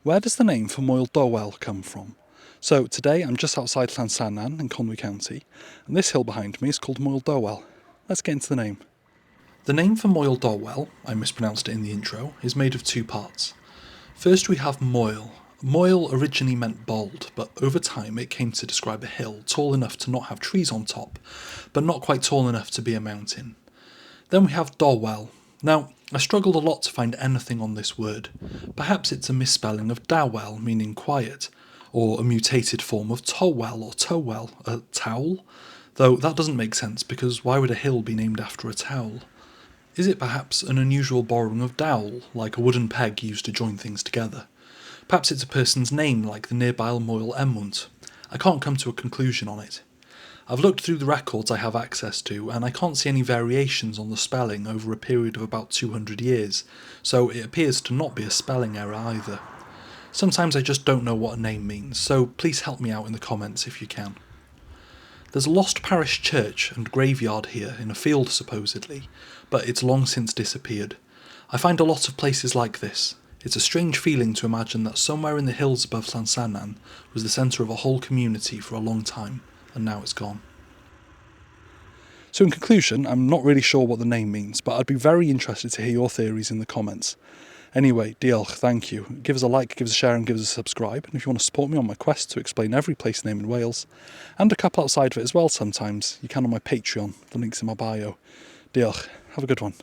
Where does the name for Moel Dowel come from? So today I'm just outside Llansannan in Conwy County, and this hill behind me is called Moel Dowel. Let's get into the name. The name for Moel Dowel, I mispronounced it in the intro, is made of two parts. First we have Moel. Moel originally meant bald, but over time it came to describe a hill tall enough to not have trees on top, but not quite tall enough to be a mountain. Then we have Dowel. Now, I struggled a lot to find anything on this word. Perhaps it's a misspelling of Dowel, meaning quiet, or a mutated form of Towel or Towel, a towel? Though that doesn't make sense because why would a hill be named after a towel? Is it perhaps an unusual borrowing of dowel, like a wooden peg used to join things together? Perhaps it's a person's name, like the nearby Moel Emwnt. I can't come to a conclusion on it. I've looked through the records I have access to, and I can't see any variations on the spelling over a period of about 200 years, so it appears to not be a spelling error either. Sometimes I just don't know what a name means, so please help me out in the comments if you can. There's a lost parish church and graveyard here in a field supposedly, but it's long since disappeared. I find a lot of places like this. It's a strange feeling to imagine that somewhere in the hills above Llansannan was the centre of a whole community for a long time, and now it's gone. So in conclusion, I'm not really sure what the name means, but I'd be very interested to hear your theories in the comments. Anyway, diolch, thank you. Give us a like, give us a share and give us a subscribe. And if you want to support me on my quest to explain every place name in Wales, and a couple outside of it as well sometimes, you can on my Patreon. The link's in my bio. Diolch. Have a good one.